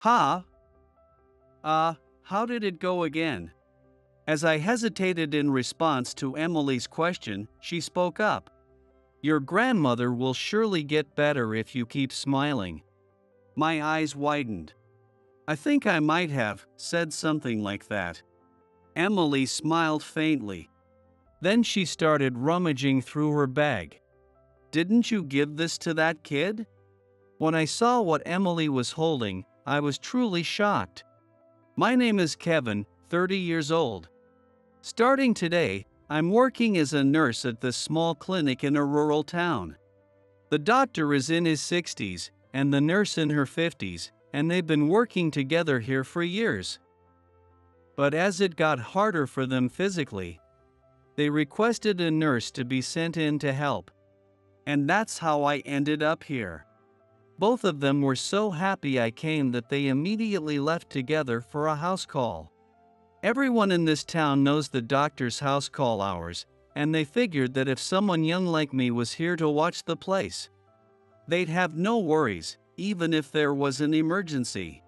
Ha? How did it go again? As I hesitated in response to Emily's question, she spoke up. Your grandmother will surely get better if you keep smiling. My eyes widened. I think I might have said something like that. Emily smiled faintly. Then she started rummaging through her bag. Didn't you give this to that kid? When I saw what Emily was holding, I was truly shocked. My name is Kevin, 30 years old. Starting today, I'm working as a nurse at this small clinic in a rural town. The doctor is in his 60s, and the nurse in her 50s, and they've been working together here for years. But as it got harder for them physically, they requested a nurse to be sent in to help. And that's how I ended up here. Both of them were so happy I came that they immediately left together for a house call. Everyone in this town knows the doctor's house call hours, and they figured that if someone young like me was here to watch the place, they'd have no worries, even if there was an emergency.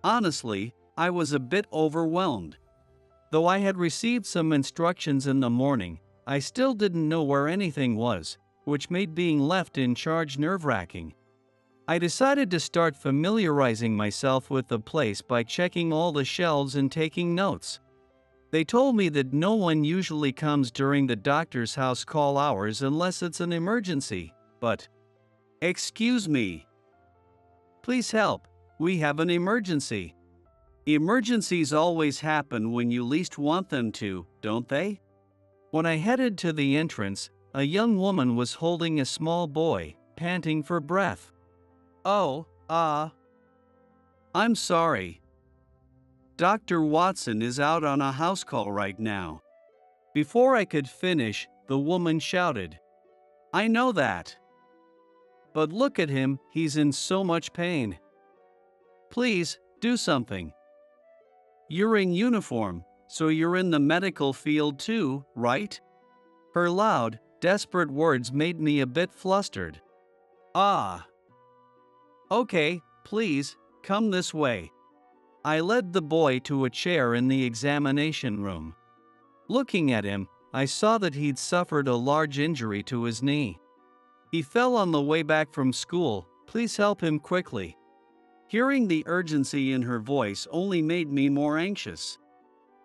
Honestly, I was a bit overwhelmed. Though I had received some instructions in the morning, I still didn't know where anything was, which made being left in charge nerve-wracking. I decided to start familiarizing myself with the place by checking all the shelves and taking notes. They told me that no one usually comes during the doctor's house call hours unless it's an emergency, but... Excuse me. Please help, we have an emergency. Emergencies always happen when you least want them to, don't they? When I headed to the entrance, a young woman was holding a small boy, panting for breath. Oh, I'm sorry. Dr. Watson is out on a house call right now. Before I could finish, the woman shouted, I know that. But look at him, he's in so much pain. Please, do something. You're in uniform, so you're in the medical field too, right? Her loud, desperate words made me a bit flustered. Okay, please, come this way. I led the boy to a chair in the examination room. Looking at him, I saw that he'd suffered a large injury to his knee. He fell on the way back from school, please help him quickly. Hearing the urgency in her voice only made me more anxious.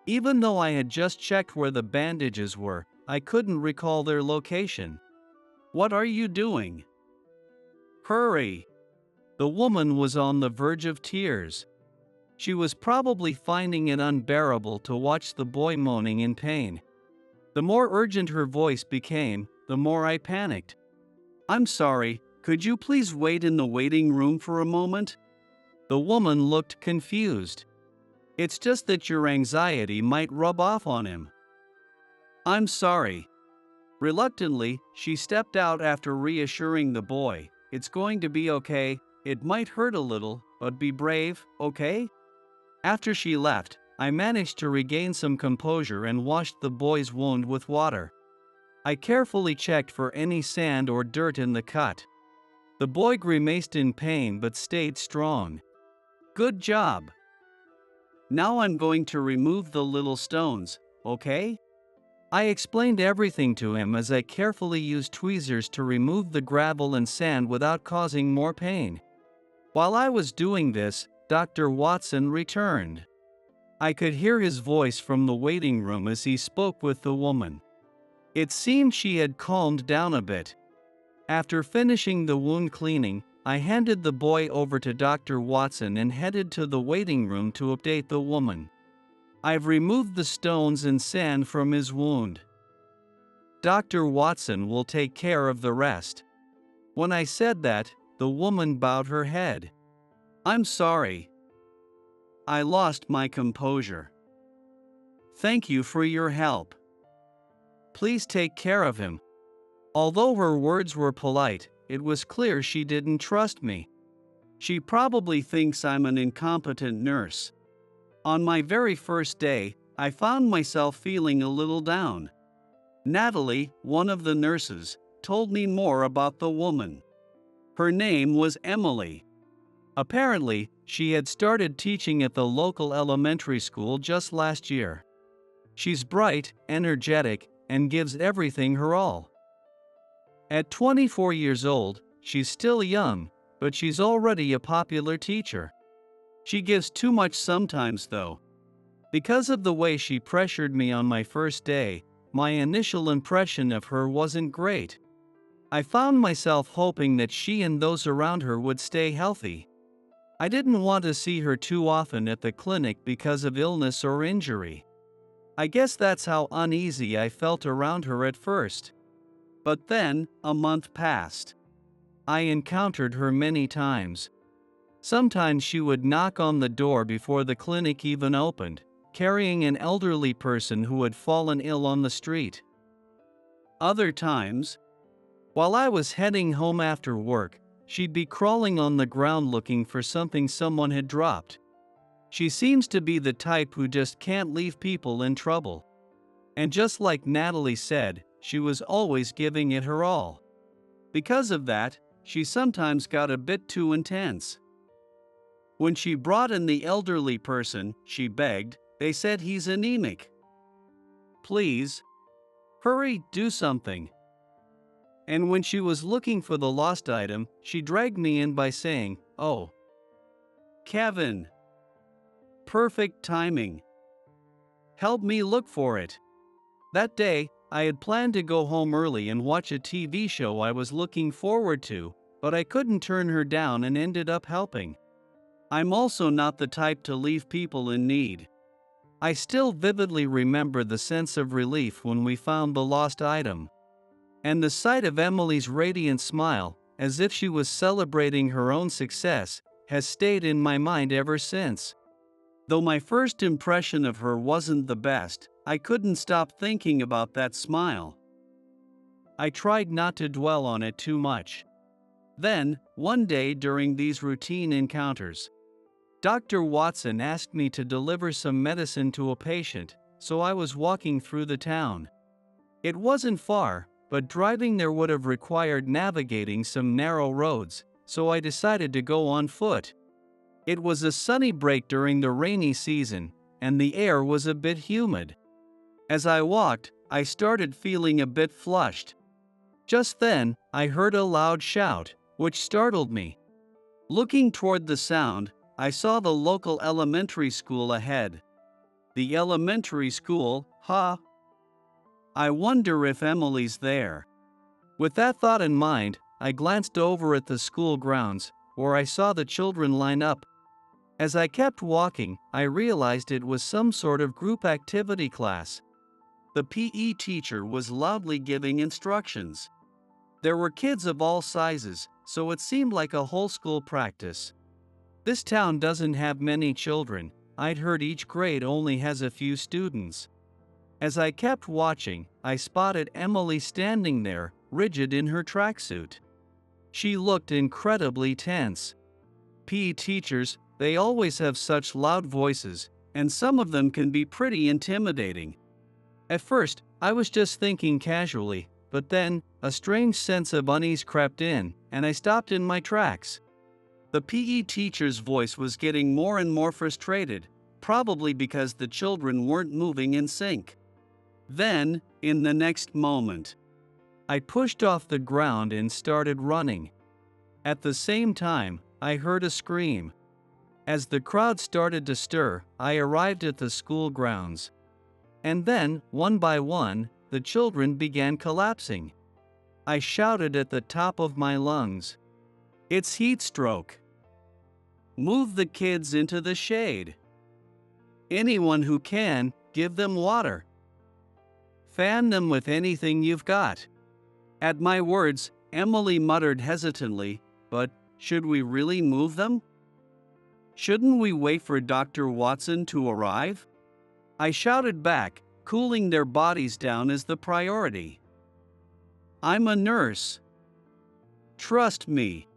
Even though I had just checked where the bandages were, I couldn't recall their location. What are you doing? Hurry! The woman was on the verge of tears. She was probably finding it unbearable to watch the boy moaning in pain. The more urgent her voice became, the more I panicked. I'm sorry, could you please wait in the waiting room for a moment? The woman looked confused. It's just that your anxiety might rub off on him. I'm sorry. Reluctantly, she stepped out after reassuring the boy, it's going to be okay. It might hurt a little, but be brave, okay? After she left, I managed to regain some composure and washed the boy's wound with water. I carefully checked for any sand or dirt in the cut. The boy grimaced in pain but stayed strong. Good job. Now I'm going to remove the little stones, okay? I explained everything to him as I carefully used tweezers to remove the gravel and sand without causing more pain. While I was doing this, Dr. Watson returned. I could hear his voice from the waiting room as he spoke with the woman. It seemed she had calmed down a bit. After finishing the wound cleaning, I handed the boy over to Dr. Watson and headed to the waiting room to update the woman. I've removed the stones and sand from his wound. Dr. Watson will take care of the rest. When I said that, the woman bowed her head. I'm sorry. I lost my composure. Thank you for your help. Please take care of him. Although her words were polite, it was clear she didn't trust me. She probably thinks I'm an incompetent nurse. On my very first day, I found myself feeling a little down. Natalie, one of the nurses, told me more about the woman. Her name was Emily. Apparently, she had started teaching at the local elementary school just last year. She's bright, energetic, and gives everything her all. At 24 years old, she's still young, but she's already a popular teacher. She gives too much sometimes, though. Because of the way she pressured me on my first day, my initial impression of her wasn't great. I found myself hoping that she and those around her would stay healthy. I didn't want to see her too often at the clinic because of illness or injury. I guess that's how uneasy I felt around her at first. But then, a month passed. I encountered her many times. Sometimes she would knock on the door before the clinic even opened, carrying an elderly person who had fallen ill on the street. Other times, while I was heading home after work, she'd be crawling on the ground looking for something someone had dropped. She seems to be the type who just can't leave people in trouble. And just like Natalie said, she was always giving it her all. Because of that, she sometimes got a bit too intense. When she brought in the elderly person, she begged. They said he's anemic. Please, hurry, do something. And when she was looking for the lost item, she dragged me in by saying, "Oh, Kevin. Perfect timing. Help me look for it." That day, I had planned to go home early and watch a TV show I was looking forward to, but I couldn't turn her down and ended up helping. I'm also not the type to leave people in need. I still vividly remember the sense of relief when we found the lost item. And the sight of Emily's radiant smile, as if she was celebrating her own success, has stayed in my mind ever since. Though my first impression of her wasn't the best, I couldn't stop thinking about that smile. I tried not to dwell on it too much. Then, one day during these routine encounters, Dr. Watson asked me to deliver some medicine to a patient, so I was walking through the town. It wasn't far, but driving there would have required navigating some narrow roads, so I decided to go on foot. It was a sunny break during the rainy season, and the air was a bit humid. As I walked, I started feeling a bit flushed. Just then, I heard a loud shout, which startled me. Looking toward the sound, I saw the local elementary school ahead. The elementary school, huh? I wonder if Emily's there. With that thought in mind, I glanced over at the school grounds, where I saw the children line up. As I kept walking, I realized it was some sort of group activity class. The PE teacher was loudly giving instructions. There were kids of all sizes, so it seemed like a whole school practice. This town doesn't have many children. I'd heard each grade only has a few students. As I kept watching, I spotted Emily standing there, rigid in her tracksuit. She looked incredibly tense. PE teachers, they always have such loud voices, and some of them can be pretty intimidating. At first, I was just thinking casually, but then, a strange sense of unease crept in, and I stopped in my tracks. The PE teacher's voice was getting more and more frustrated, probably because the children weren't moving in sync. Then, in the next moment, I pushed off the ground and started running. At the same time, I heard a scream. As the crowd started to stir, I arrived at the school grounds. And then, one by one, the children began collapsing. I shouted at the top of my lungs, "It's heatstroke! Move the kids into the shade. Anyone who can, give them water. Fan them with anything you've got." At my words, Emily muttered hesitantly, "But should we really move them? Shouldn't we wait for Dr. Watson to arrive?" I shouted back, cooling their bodies down is the priority. "I'm a nurse. Trust me."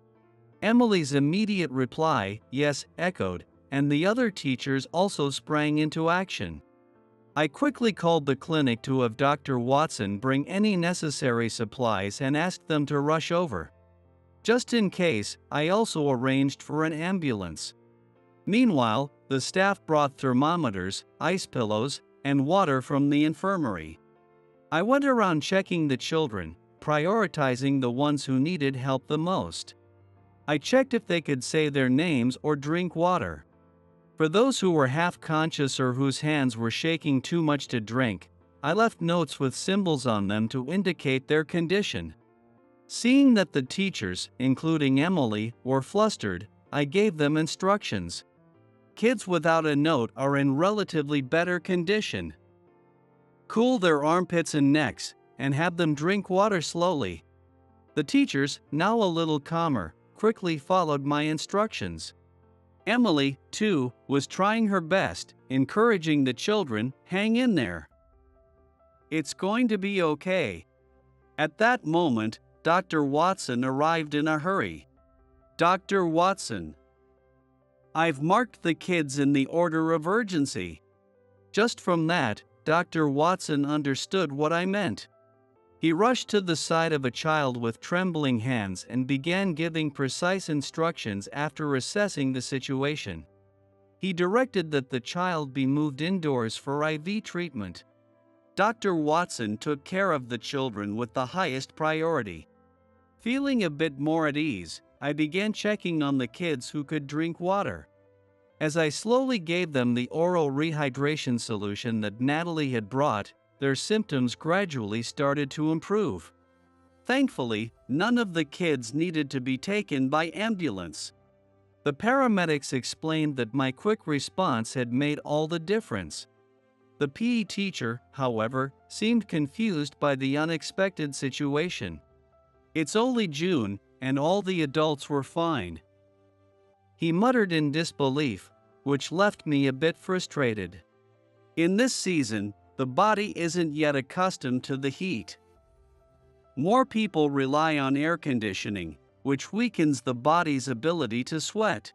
Emily's immediate reply, "Yes," echoed, and the other teachers also sprang into action. I quickly called the clinic to have Dr. Watson bring any necessary supplies and asked them to rush over. Just in case, I also arranged for an ambulance. Meanwhile, the staff brought thermometers, ice pillows, and water from the infirmary. I went around checking the children, prioritizing the ones who needed help the most. I checked if they could say their names or drink water. For those who were half conscious or whose hands were shaking too much to drink, I left notes with symbols on them to indicate their condition. Seeing that the teachers, including Emily, were flustered, I gave them instructions. Kids without a note are in relatively better condition. Cool their armpits and necks, and have them drink water slowly. The teachers, now a little calmer, quickly followed my instructions. Emily, too, was trying her best, encouraging the children, "Hang in there. It's going to be okay." At that moment, Dr. Watson arrived in a hurry. "Dr. Watson, I've marked the kids in the order of urgency." Just from that, Dr. Watson understood what I meant. He rushed to the side of a child with trembling hands and began giving precise instructions after assessing the situation. He directed that the child be moved indoors for IV treatment. Dr. Watson took care of the children with the highest priority. Feeling a bit more at ease, I began checking on the kids who could drink water. As I slowly gave them the oral rehydration solution that Natalie had brought, their symptoms gradually started to improve. Thankfully, none of the kids needed to be taken by ambulance. The paramedics explained that my quick response had made all the difference. The PE teacher, however, seemed confused by the unexpected situation. "It's only June, and all the adults were fine," he muttered in disbelief, which left me a bit frustrated. In this season, the body isn't yet accustomed to the heat. More people rely on air conditioning, which weakens the body's ability to sweat.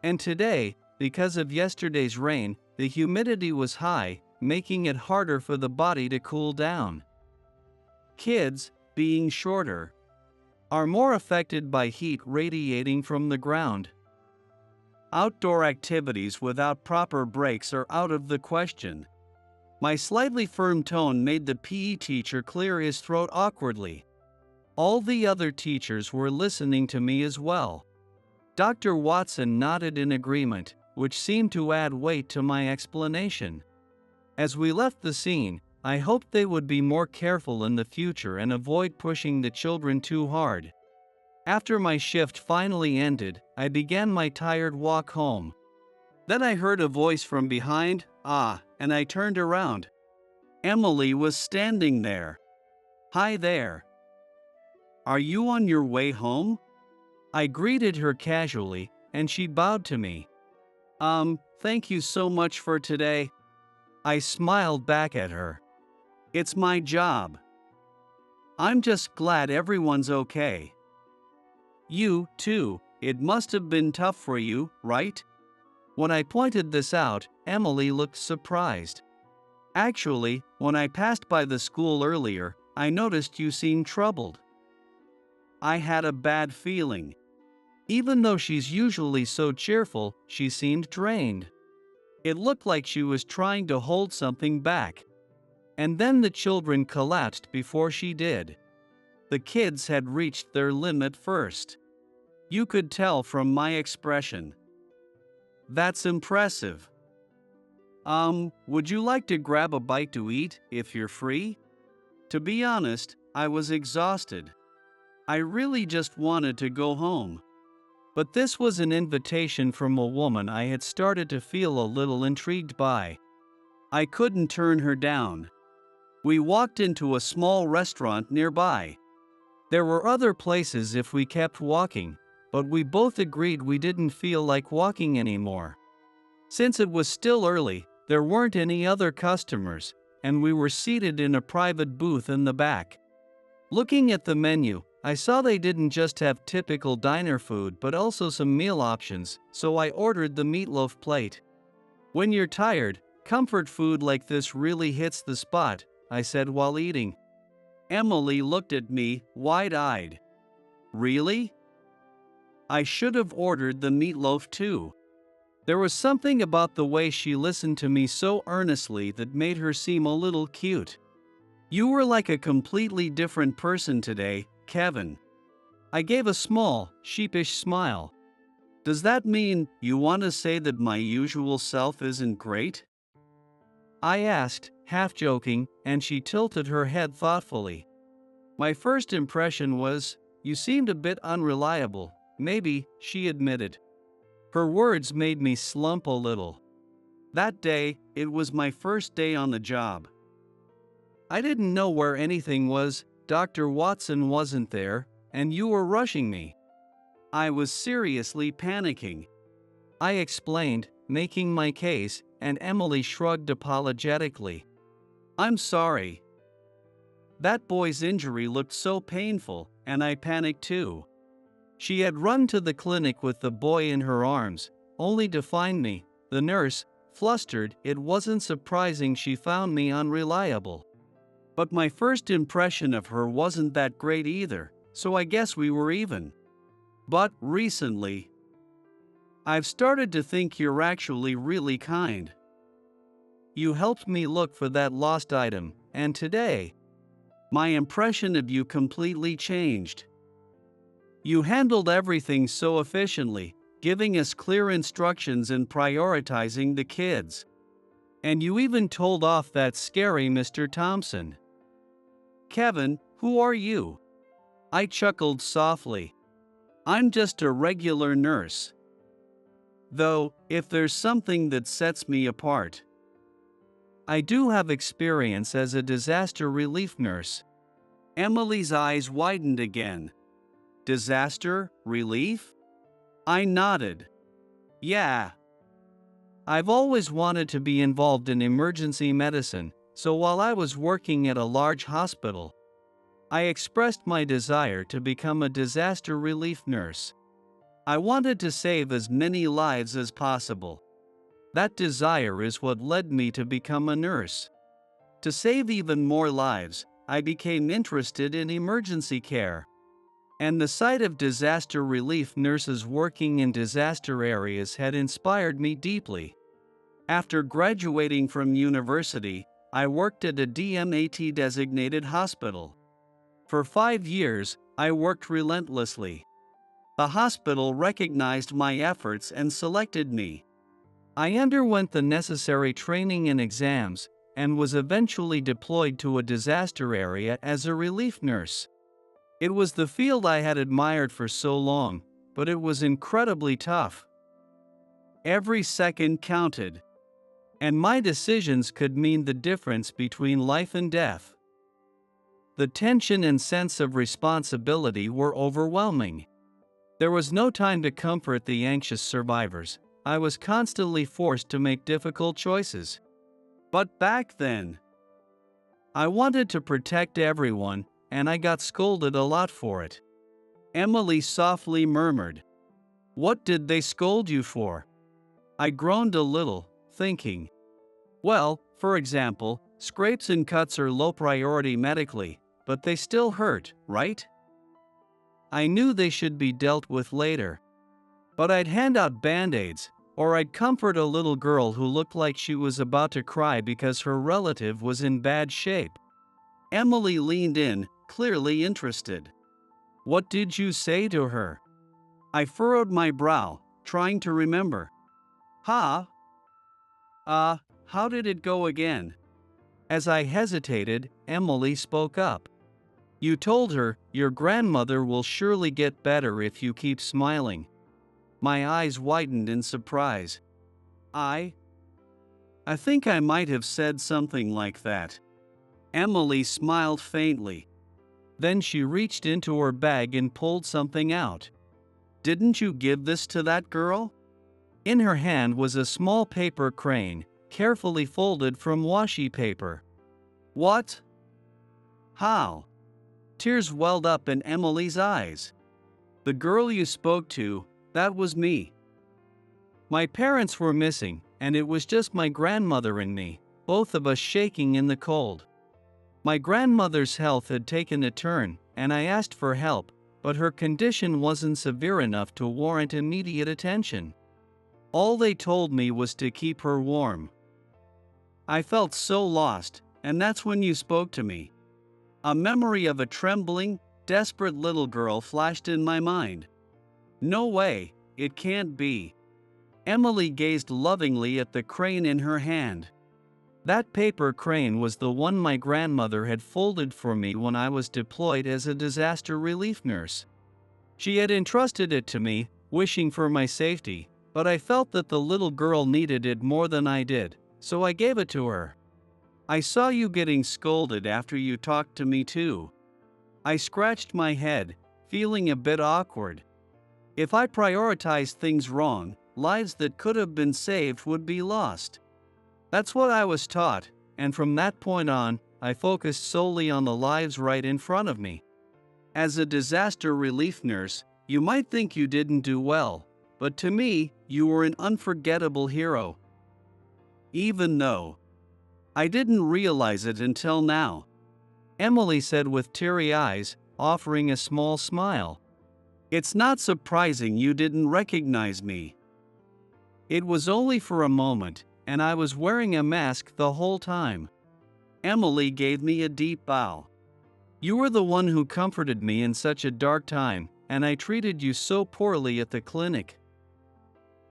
And today, because of yesterday's rain, the humidity was high, making it harder for the body to cool down. Kids, being shorter, are more affected by heat radiating from the ground. Outdoor activities without proper breaks are out of the question. My slightly firm tone made the PE teacher clear his throat awkwardly. All the other teachers were listening to me as well. Dr. Watson nodded in agreement, which seemed to add weight to my explanation. As we left the scene, I hoped they would be more careful in the future and avoid pushing the children too hard. After my shift finally ended, I began my tired walk home. Then I heard a voice from behind, and I turned around. Emily was standing there. "Hi there. Are you on your way home?" I greeted her casually, and she bowed to me. Thank you so much for today." I smiled back at her. "It's my job. I'm just glad everyone's okay." "You, too, it must have been tough for you, right?" When I pointed this out, Emily looked surprised. "Actually, when I passed by the school earlier, I noticed you seemed troubled." I had a bad feeling. Even though she's usually so cheerful, she seemed drained. It looked like she was trying to hold something back. And then the children collapsed before she did. The kids had reached their limit first. You could tell from my expression. "That's impressive. Would you like to grab a bite to eat, if you're free?" To be honest, I was exhausted. I really just wanted to go home. But this was an invitation from a woman I had started to feel a little intrigued by. I couldn't turn her down. We walked into a small restaurant nearby. There were other places if we kept walking, but we both agreed we didn't feel like walking anymore. Since it was still early, there weren't any other customers, and we were seated in a private booth in the back. Looking at the menu, I saw they didn't just have typical diner food but also some meal options, so I ordered the meatloaf plate. "When you're tired, comfort food like this really hits the spot," I said while eating. Emily looked at me, wide-eyed. "Really? I should have ordered the meatloaf too. There was something about the way she listened to me so earnestly that made her seem a little cute. You were like a completely different person today, Kevin. I gave a small, sheepish smile. Does that mean you want to say that my usual self isn't great? I asked, half joking, and she tilted her head thoughtfully. My first impression was, you seemed a bit unreliable, maybe, she admitted. Her words made me slump a little. That day, it was my first day on the job. I didn't know where anything was, Dr. Watson wasn't there, and you were rushing me. I was seriously panicking. I explained, making my case, and Emily shrugged apologetically. I'm sorry. That boy's injury looked so painful, and I panicked too. She had run to the clinic with the boy in her arms, only to find me, the nurse, flustered. It wasn't surprising she found me unreliable. But my first impression of her wasn't that great either, so I guess we were even. But recently, I've started to think you're actually really kind. You helped me look for that lost item, and today, my impression of you completely changed. You handled everything so efficiently, giving us clear instructions and prioritizing the kids. And you even told off that scary Mr. Thompson. Kevin, who are you? I chuckled softly. I'm just a regular nurse. Though, if there's something that sets me apart, I do have experience as a disaster relief nurse. Emily's eyes widened again. Disaster relief? I nodded. Yeah. I've always wanted to be involved in emergency medicine, so while I was working at a large hospital, I expressed my desire to become a disaster relief nurse. I wanted to save as many lives as possible. That desire is what led me to become a nurse. To save even more lives, I became interested in emergency care. And the sight of disaster relief nurses working in disaster areas had inspired me deeply. After graduating from university, I worked at a DMAT-designated hospital. For 5 years, I worked relentlessly. The hospital recognized my efforts and selected me. I underwent the necessary training and exams, and was eventually deployed to a disaster area as a relief nurse. It was the field I had admired for so long, but it was incredibly tough. Every second counted, and my decisions could mean the difference between life and death. The tension and sense of responsibility were overwhelming. There was no time to comfort the anxious survivors. I was constantly forced to make difficult choices. But back then, I wanted to protect everyone, and I got scolded a lot for it. Emily softly murmured, "What did they scold you for?" I groaned a little, thinking, well, for example, scrapes and cuts are low priority medically, but they still hurt, right? I knew they should be dealt with later. But I'd hand out band-aids, or I'd comfort a little girl who looked like she was about to cry because her relative was in bad shape. Emily leaned in, clearly interested. What did you say to her? I furrowed my brow, trying to remember. How did it go again? As I hesitated, Emily spoke up. You told her, your grandmother will surely get better if you keep smiling. My eyes widened in surprise. I think I might have said something like that. Emily smiled faintly. Then she reached into her bag and pulled something out. Didn't you give this to that girl? In her hand was a small paper crane, carefully folded from washi paper. What? How? Tears welled up in Emily's eyes. The girl you spoke to, that was me. My parents were missing, and it was just my grandmother and me, both of us shaking in the cold. My grandmother's health had taken a turn, and I asked for help, but her condition wasn't severe enough to warrant immediate attention. All they told me was to keep her warm. I felt so lost, and that's when you spoke to me. A memory of a trembling, desperate little girl flashed in my mind. No way, it can't be. Emily gazed lovingly at the crane in her hand. That paper crane was the one my grandmother had folded for me when I was deployed as a disaster relief nurse. She had entrusted it to me, wishing for my safety, but I felt that the little girl needed it more than I did, so I gave it to her. I saw you getting scolded after you talked to me too. I scratched my head, feeling a bit awkward. If I prioritized things wrong, lives that could have been saved would be lost. That's what I was taught, and from that point on, I focused solely on the lives right in front of me. As a disaster relief nurse, you might think you didn't do well, but to me, you were an unforgettable hero. Even though I didn't realize it until now, Emily said with teary eyes, offering a small smile. It's not surprising you didn't recognize me. It was only for a moment, and I was wearing a mask the whole time. Emily gave me a deep bow. You were the one who comforted me in such a dark time, and I treated you so poorly at the clinic.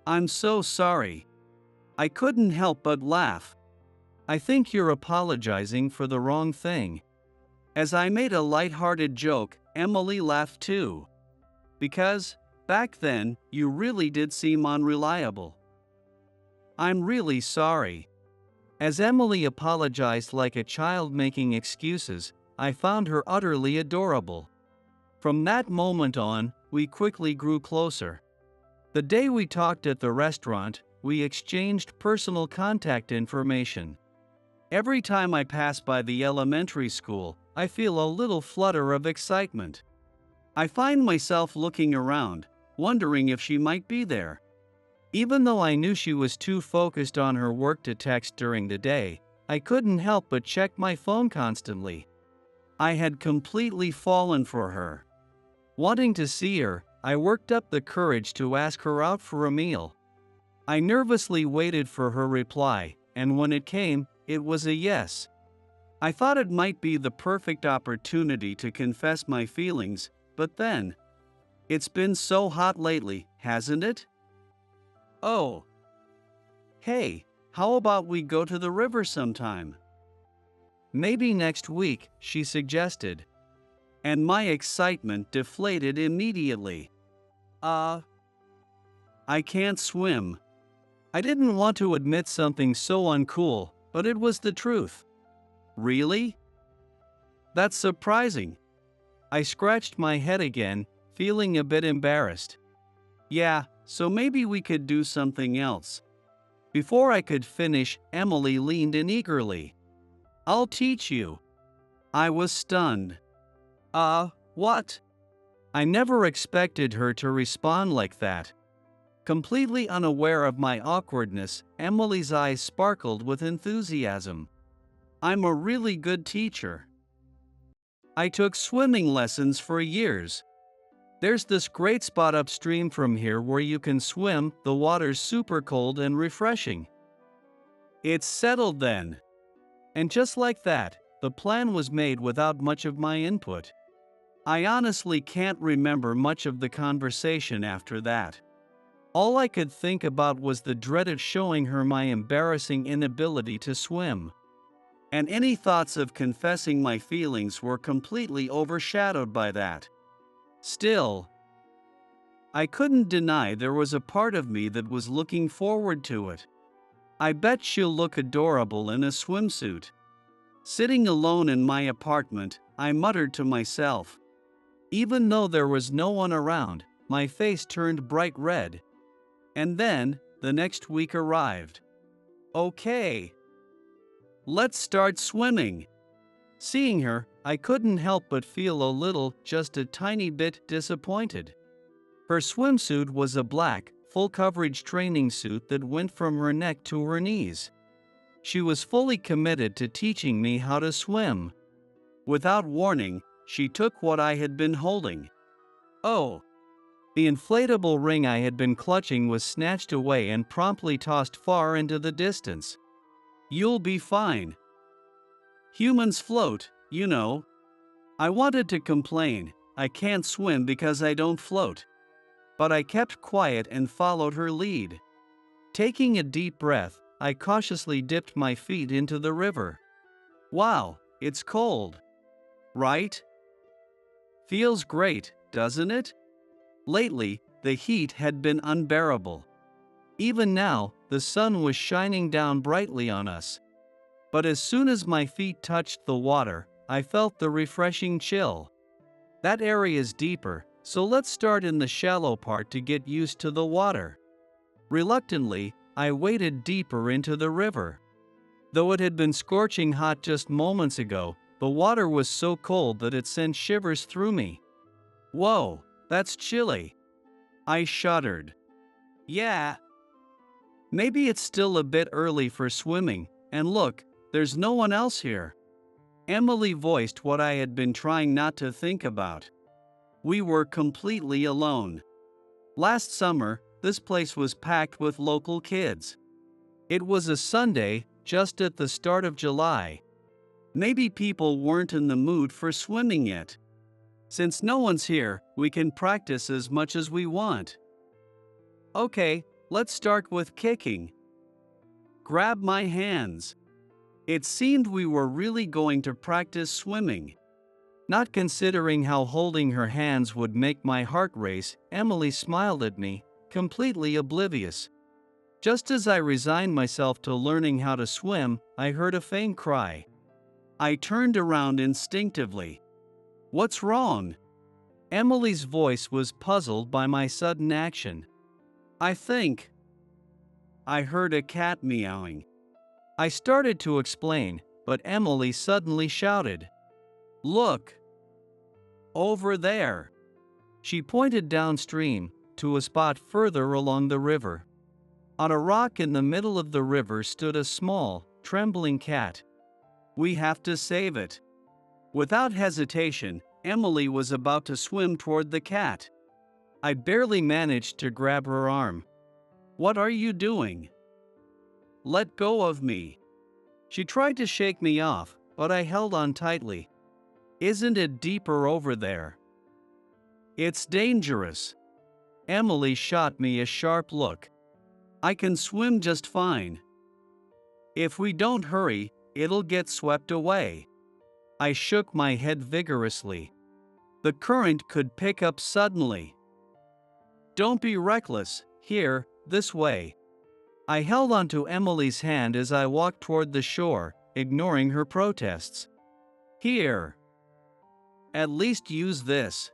I'm so sorry. I couldn't help but laugh. I think you're apologizing for the wrong thing. As I made a light-hearted joke, Emily laughed too. Because, back then, you really did seem unreliable. I'm really sorry. As Emily apologized like a child making excuses, I found her utterly adorable. From that moment on, we quickly grew closer. The day we talked at the restaurant, we exchanged personal contact information. Every time I pass by the elementary school, I feel a little flutter of excitement. I find myself looking around, wondering if she might be there. Even though I knew she was too focused on her work to text during the day, I couldn't help but check my phone constantly. I had completely fallen for her. Wanting to see her, I worked up the courage to ask her out for a meal. I nervously waited for her reply, and when it came, it was a yes. I thought it might be the perfect opportunity to confess my feelings, but then, it's been so hot lately, hasn't it? Oh. Hey, how about we go to the river sometime? Maybe next week, she suggested. And my excitement deflated immediately. I can't swim. I didn't want to admit something so uncool, but it was the truth. Really? That's surprising. I scratched my head again, feeling a bit embarrassed. Yeah, so maybe we could do something else. Before I could finish, Emily leaned in eagerly. I'll teach you. I was stunned. What? I never expected her to respond like that. Completely unaware of my awkwardness, Emily's eyes sparkled with enthusiasm. I'm a really good teacher. I took swimming lessons for years. There's this great spot upstream from here where you can swim, the water's super cold and refreshing. It's settled then. And just like that, the plan was made without much of my input. I honestly can't remember much of the conversation after that. All I could think about was the dread of showing her my embarrassing inability to swim. And any thoughts of confessing my feelings were completely overshadowed by that. Still, I couldn't deny there was a part of me that was looking forward to it. I bet she'll look adorable in a swimsuit. Sitting alone in my apartment, I muttered to myself. Even though there was no one around, my face turned bright red. And then, the next week arrived. Okay. Let's start swimming. Seeing her, I couldn't help but feel a little, just a tiny bit, disappointed. Her swimsuit was a black, full-coverage training suit that went from her neck to her knees. She was fully committed to teaching me how to swim. Without warning, she took what I had been holding. Oh! The inflatable ring I had been clutching was snatched away and promptly tossed far into the distance. You'll be fine. Humans float, you know. I wanted to complain, I can't swim because I don't float. But I kept quiet and followed her lead. Taking a deep breath, I cautiously dipped my feet into the river. Wow, it's cold. Right? Feels great, doesn't it? Lately, the heat had been unbearable. Even now, the sun was shining down brightly on us. But as soon as my feet touched the water, I felt the refreshing chill. That area's deeper, so let's start in the shallow part to get used to the water. Reluctantly, I waded deeper into the river. Though it had been scorching hot just moments ago, the water was so cold that it sent shivers through me. Whoa, that's chilly. I shuddered. Yeah. Maybe it's still a bit early for swimming, and look, there's no one else here. Emily voiced what I had been trying not to think about. We were completely alone. Last summer, this place was packed with local kids. It was a Sunday, just at the start of July. Maybe people weren't in the mood for swimming yet. Since no one's here, we can practice as much as we want. Okay, let's start with kicking. Grab my hands. It seemed we were really going to practice swimming. Not considering how holding her hands would make my heart race, Emily smiled at me, completely oblivious. Just as I resigned myself to learning how to swim, I heard a faint cry. I turned around instinctively. What's wrong? Emily's voice was puzzled by my sudden action. I heard a cat meowing. I started to explain, but Emily suddenly shouted, "Look! Over there!" She pointed downstream, to a spot further along the river. On a rock in the middle of the river stood a small, trembling cat. We have to save it. Without hesitation, Emily was about to swim toward the cat. I barely managed to grab her arm. What are you doing? Let go of me. She tried to shake me off, but I held on tightly. Isn't it deeper over there? It's dangerous. Emily shot me a sharp look. I can swim just fine. If we don't hurry, it'll get swept away. I shook my head vigorously. The current could pick up suddenly. Don't be reckless. Here, this way. I held onto Emily's hand as I walked toward the shore, ignoring her protests. Here. At least use this.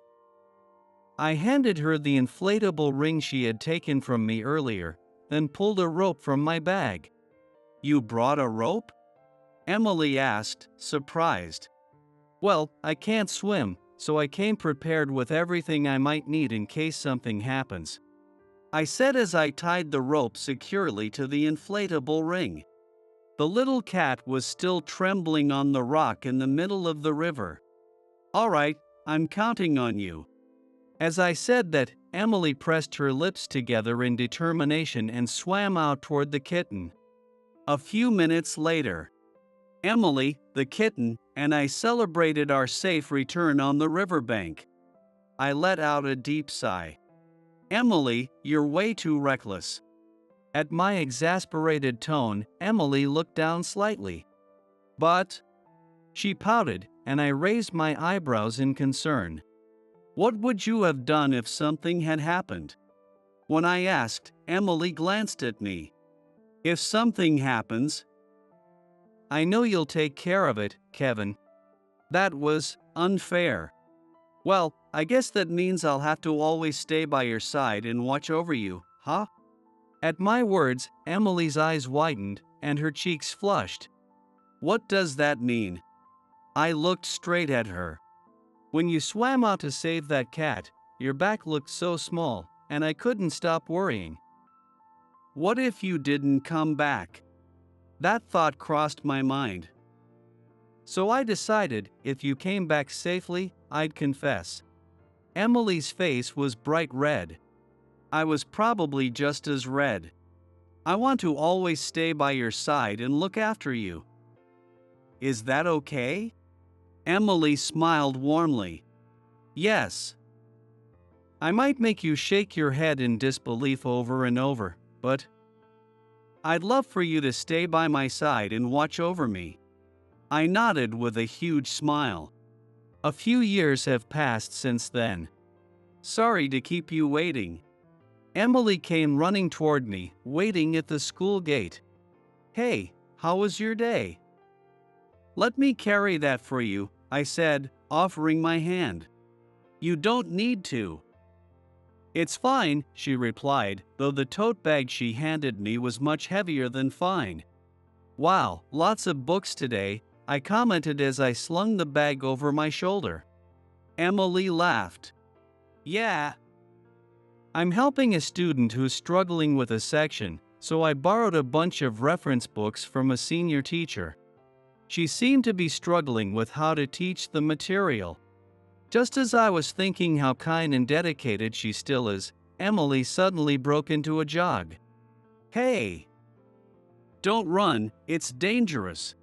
I handed her the inflatable ring she had taken from me earlier, then pulled a rope from my bag. You brought a rope? Emily asked, surprised. Well, I can't swim, so I came prepared with everything I might need in case something happens. I said as I tied the rope securely to the inflatable ring. The little cat was still trembling on the rock in the middle of the river. All right, I'm counting on you. As I said that, Emily pressed her lips together in determination and swam out toward the kitten. A few minutes later, Emily, the kitten, and I celebrated our safe return on the riverbank. I let out a deep sigh. Emily, you're way too reckless. At my exasperated tone, Emily looked down slightly. But, she pouted, and I raised my eyebrows in concern. What would you have done if something had happened? When I asked, Emily glanced at me. If something happens, I know you'll take care of it, Kevin. That was unfair. Well, I guess that means I'll have to always stay by your side and watch over you, huh? At my words, Emily's eyes widened and her cheeks flushed. What does that mean? I looked straight at her. When you swam out to save that cat, your back looked so small, and I couldn't stop worrying. What if you didn't come back? That thought crossed my mind. So I decided, if you came back safely, I'd confess. Emily's face was bright red. I was probably just as red. I want to always stay by your side and look after you. Is that okay? Emily smiled warmly. Yes. I might make you shake your head in disbelief over and over, but I'd love for you to stay by my side and watch over me. I nodded with a huge smile. A few years have passed since then. Sorry to keep you waiting. Emily came running toward me, waiting at the school gate. Hey, how was your day? Let me carry that for you, I said, offering my hand. You don't need to. It's fine, she replied, though the tote bag she handed me was much heavier than fine. Wow, lots of books today, I commented as I slung the bag over my shoulder. Emily laughed. Yeah. I'm helping a student who's struggling with a section, so I borrowed a bunch of reference books from a senior teacher. She seemed to be struggling with how to teach the material. Just as I was thinking how kind and dedicated she still is, Emily suddenly broke into a jog. Hey! Don't run, it's dangerous.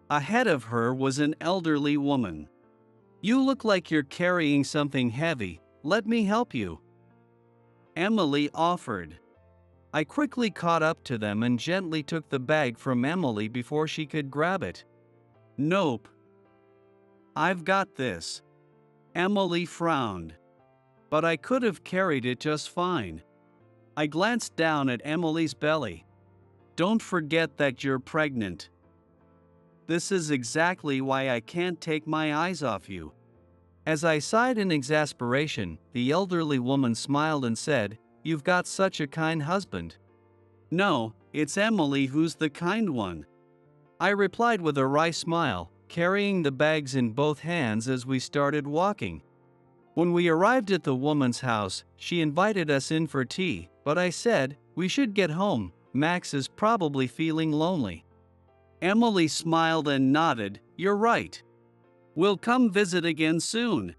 Ahead of her was an elderly woman. You look like you're carrying something heavy, let me help you. Emily offered. I quickly caught up to them and gently took the bag from Emily before she could grab it. Nope. I've got this. Emily frowned. But I could have carried it just fine. I glanced down at Emily's belly. Don't forget that you're pregnant. This is exactly why I can't take my eyes off you. As I sighed in exasperation, the elderly woman smiled and said, You've got such a kind husband. No, it's Emily who's the kind one. I replied with a wry smile, carrying the bags in both hands as we started walking. When we arrived at the woman's house, she invited us in for tea, but I said, we should get home, Max is probably feeling lonely. Emily smiled and nodded, you're right. We'll come visit again soon.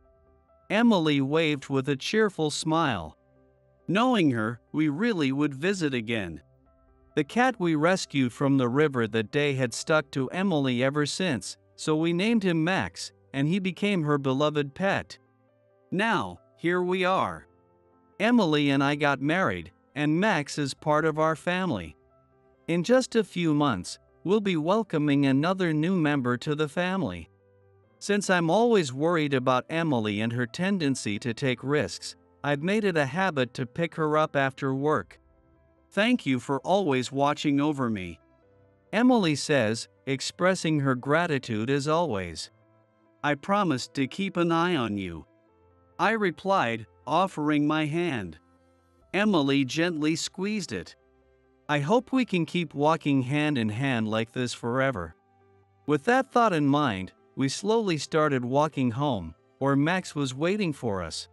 Emily waved with a cheerful smile. Knowing her, we really would visit again. The cat we rescued from the river that day had stuck to Emily ever since, so we named him Max, and he became her beloved pet. Now, here we are. Emily and I got married, and Max is part of our family. In just a few months, we'll be welcoming another new member to the family. Since I'm always worried about Emily and her tendency to take risks, I've made it a habit to pick her up after work. Thank you for always watching over me. Emily says, expressing her gratitude as always. I promised to keep an eye on you. I replied, offering my hand. Emily gently squeezed it. I hope we can keep walking hand in hand like this forever. With that thought in mind, we slowly started walking home, where Max was waiting for us.